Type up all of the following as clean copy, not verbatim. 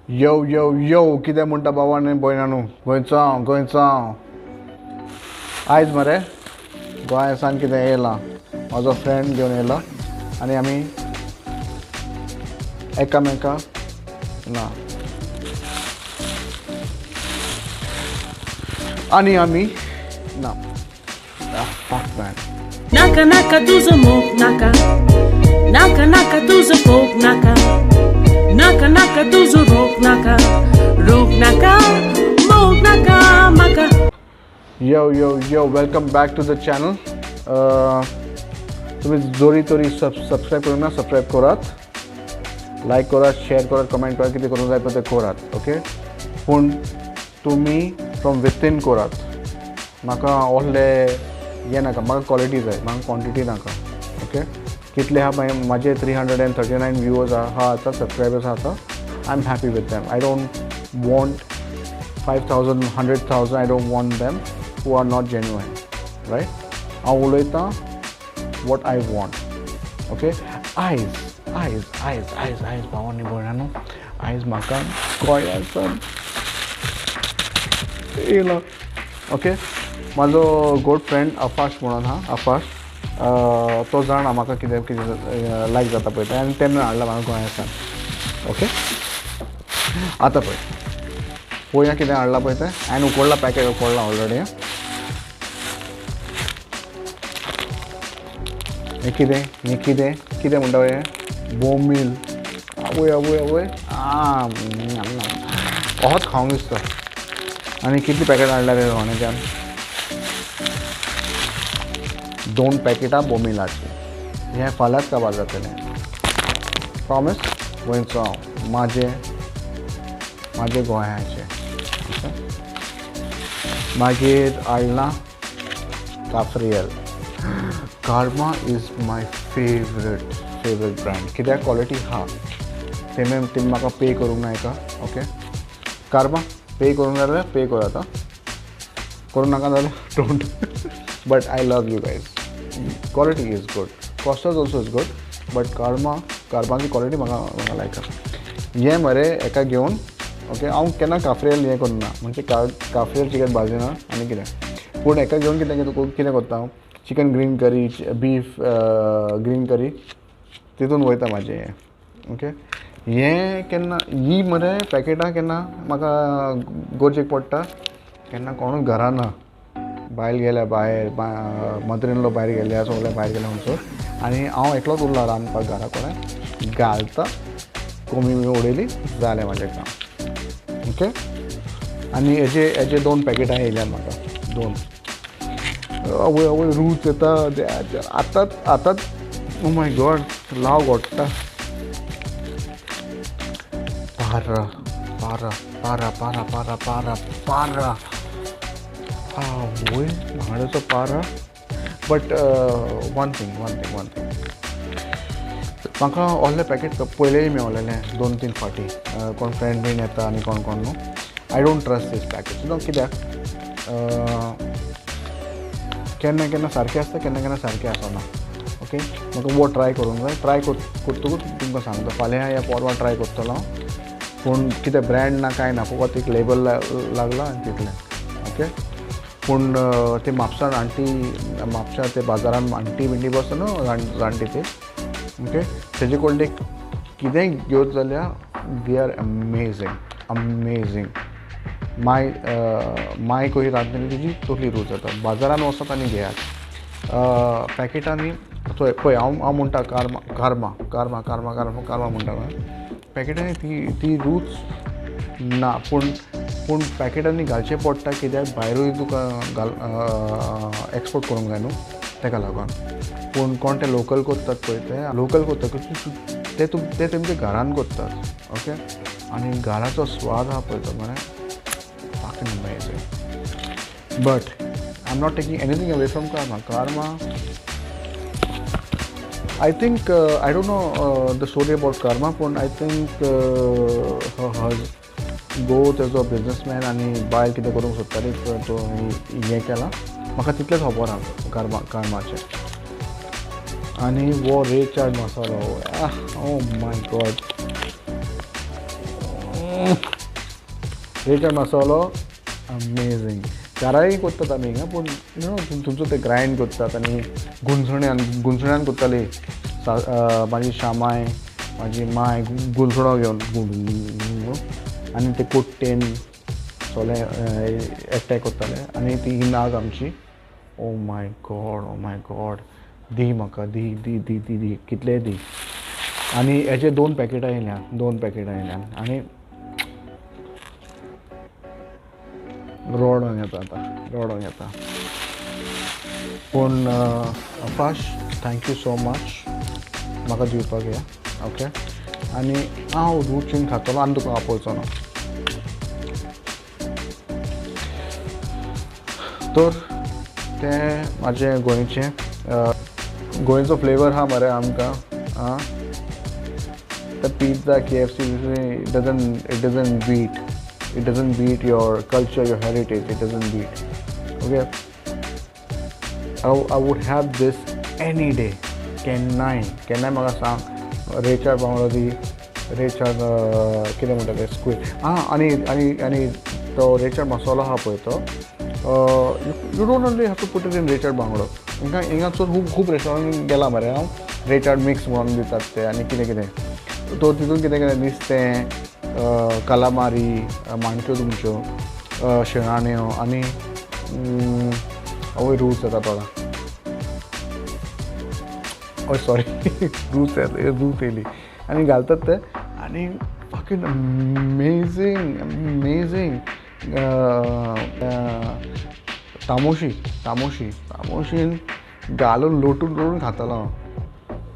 यो यो यो कितें म्हणटा बाबांनी भयणानू गोंयचो हांव आयज मरे गोंयासान कितें येयलां म्हाजो फ्रेंड घेवन येयला आनी आमी एकामेकाक ना आनी आमी ना fuck man. Naka naka duza mok naka Naka naka duza pok naka Naka naka duza rok naka Mok naka maka Yo welcome back to the channel. तुम्ही जोरी तोरी सबस्क्राईब करून ना सबस्क्राईब करात लाईक करात शेअर करात कमेंट करात किती करून जाय पण ते करात ओके पूण तुम्ही फ्रॉम विथीन करात म्हाका ओहले ये नाका म्हाका क्वॉलिटी जाय म्हाका क्वॉन्टिटी नाका ओके कितले आहा माझे 339 व्ह्यूअर्स आहा आतां सबस्क्रायबर्स आहा आतां I am happy with them I don't want 5,000 100,000 I don't want them who are not genuine right हांव उलयतां वॉट आय वॉन्ट ओके आयज भावांनी भयणानो आयज म्हाका गोंयासान येयला ओके म्हाजो गुड फ्रेंड अफाश म्हणून आहा अफाश तो जाणा म्हाका कितें कितें लायक जाता पळय तें आनी तेन्ना हाडला म्हाका गोंयासान ओके आतां पळय पळोवया कितें हाडला पळय तें हांवें उकडला पॅकेट उकडला ऑलरेडी हें कितें म्हणटा हें बोंबील आवय होच खावंक दिसता आनी कितलीं पॅकेट हाडल्या रे लोण्याच्यान 2 पॅकेटां बोंबिलाची हें फाल्यांच काबार जातलें प्रॉमिस गोंयचो हांव म्हाजे गोंयाचें मागीर हाडलां cafreal Karma is my favourite brand कित्याक क्वॉलिटी आहा तेमी म्हाका पे करूंक ना हेका ओके कार्मा पे करूंक जाय जाल्यार पे करात करूंक नाका जाल्यार don't but I love you guys quality is good costs also is good but कार्माची क्वॉलिटी म्हाका लायक हें मरे एका घेवन ओके हांव केन्ना काफ्रियल हें करना म्हणजे काफ्रियल चिकन भाजिना आनी कितें पूण एका घेवन कितें करता हांव चिकन ग्रीन करी बीफ ग्रीन करी तितून वयता म्हाजें हें ओके हें केन्ना ही मरे पॅकेटां केन्ना म्हाका गरजेक पडटा केन्ना कोणूच घरा ना भायर गेल्या मदर इन लॉ भायर गेल्या सगळे भायर गेल्या म्हणसर आनी हांव एकलोच उरला रांदपाक घरा कडेन घालता कोमी बी उडयली जालें म्हाजें काम ओके आनी हेजे 2 पॅकेटां येयल्यात म्हाका 2 आवय रूच येता आतांच ओ माय गॉड लाव घोट्टा पारा आवय बांगड्याचो पारा बट वन थिंग म्हाका व्हडलें पॅकेट पयलेंय मेवलेलें 2-3 फावटी कोण फ्रेंड बीन येता आनी कोण न्हू I don't trust this packet नो कित्याक केन्ना सारकें आसता केन्ना सारकें आसना ओके म्हाका वो ट्राय करूंक जाय ट्राय करतकूच तुमकां सांगता फाल्यां या परवां ट्राय करतलो हांव पूण कितें ब्रँड ना कांय ना फकत एक लेबल लागला आनी तितलें ओके पूण ते म्हापसा ते बाजारान आंटी बिंटी बसता न्हू जाणटी ते ओके तेजे कडले कितेंय घेवत जाल्यार दे आर अमेझींग माय कशी रांदतली तुजी तसली रूच जाता बाजारान वचत आनी घेयात पॅकेटांनी पळय हांव म्हणटा कार्मा म्हणटा पॅकेटांनी ती रूच ना पूण पॅकेटांनी घालचें पडटा कित्याक भायरूय तुका एक्सपोर्ट करूंक जाय न्हू तेका लागून पूण कोण ते लोकल करतात पळय ते लोकल करतकच ते तेमच्या घरान करतात ओके आनी घराचो स्वाद आहा पळय तो मरे fucking amazing but I'm not taking anything away from Karma I think I don't know the story about Karma but I think her both as a businessman आनी बायल कितें करूंक सोदताली तो हें केलां म्हाका तितलेंच खबर आहा कार्माचें आनी वो रेड चार्ट मसालो ओ माय गॉड रेचर मसालो अमेझींग. घराय करतात आमी हिंगा पूण यू नो तुमचो ते ग्रायंड करतात आनी गुंजण्यान करताली. म्हाजी शामाय म्हाजी माय गुंजणो घेवन आनी ते कोट्टेन सगळे एकठांय करताले आनी ती नाग आमची. ओ माय गॉड दी म्हाका दी दी दी दी दी कितले दी. आनी हेचे 2 पॅकेटां येयल्यान आनी रोडोंक येता. पूण अपाश थँक्यू सो मच म्हाका दिवपाक या. ओके आनी हांव रुचीन खातलो आनी तुका आपयचो ना. तर तें म्हाजें गोंयचो फ्लेवर आहा मरे आमकां. The pizza, KFC, it doesn't beat your culture, your heritage. It doesn't beat. Okay, I would have this any day. Can I म्हाका सांग रेचार बांगडो दी. रेचार कितें म्हणटा तें स्क्वीड. आनी तो रेचार मसालो आहा पळय तो you don't only have to put it in रेचार बांगडो. हिंगासून खूब रेस्टॉरंट गेला मरे हांव. रेचार मिक्स म्हणून दितात ते आनी कितें तो तितून कितें नुस्तें कालामारी माणक्यो तुमच्यो शिणाण्यो आनी हय रूच येता थोडा. हय सॉरी रूच येयली आनी घालतात ते आनी फकींग अमेझींग. तामोशीन घालून लोटून खातालो हांव.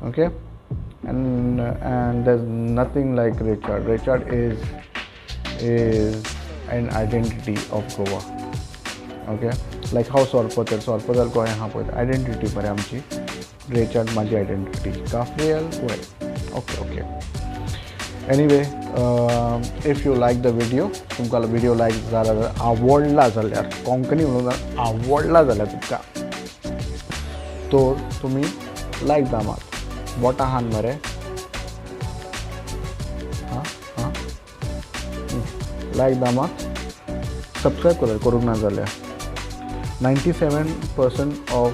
Okay and there's nothing like Richard. Richard is an identity of Goa. Okay, like how Sorpotel Goa आहा पळय आयडेंटिटी मरे आमची. Richard म्हाजी आयडेंटिटी. काफ्रियल वय okay. Anyway if you like the video तुमकां व्हिडिओ लायक आवडला जाल्यार कोंकणी म्हणून आवडला जाल्यार तुमकां तर तुमी लायक दामात. बोटां हान मरे. लायक दामात. सबस्क्रायब करूंक ना जाल्यार 97% of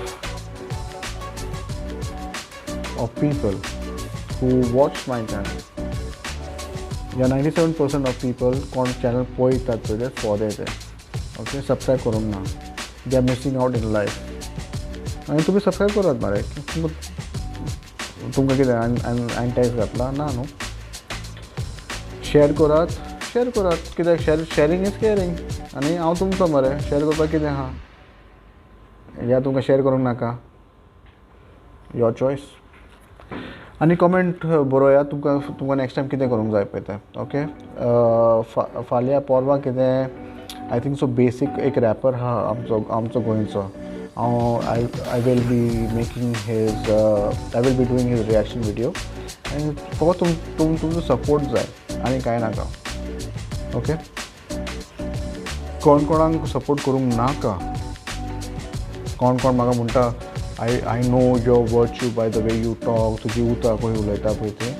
people who watch my channel, 97% of people कोण चॅनल पळयतात पळय ते फोदे ते. ओके सबस्क्रायब करूंक ना. They are missing out in life. आनी तुमी सबस्क्रायब करात मरे. तुमकां कितें हांवें टॅक्स घातला ना न्हू. शेअर करात कित्याक शेअरिंग इज केअरिंग. आनी हांव तुमचो मरे. शेअर करपाक कितें आहा. या तुमकां शेअर करूंक नाका. Your choice. आनी कमेंट बरोवया तुमकां नेक्स्ट टायम कितें करूंक जाय पळय तें. ओके फाल्यां परवां कितें आय थिंक सो बेसीक एक रॅपर आहा आमचो गोंयचो. I will be making his I will be doing his reaction video and फकत तुमचो सपोर्ट जाय आनी कांय नाका. ओके कोणाक सपोर्ट करूंक नाका. कोण म्हाका म्हणटा I know your virtue by the way you talk. तुजी उतर पळय उलयता पळय तें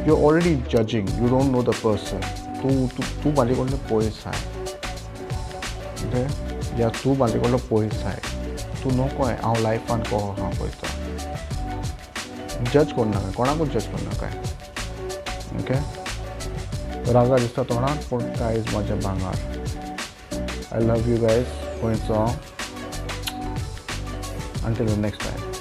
you already judging. You don't know the person. तूं म्हाजे कडल्यान पयस आहाय. ओके या तूं म्हाजे कडलो पयस आहाय. तूं नकोय हांव लायफान कहो आहा पळय तो. जज करूं नाका. कोणाकूच जज करूं नाका. ओके रागा दिसता तोंडाक पूण कांयच म्हाजें भांगर. आय लव यू गायज. गोंयचो. Until the next time.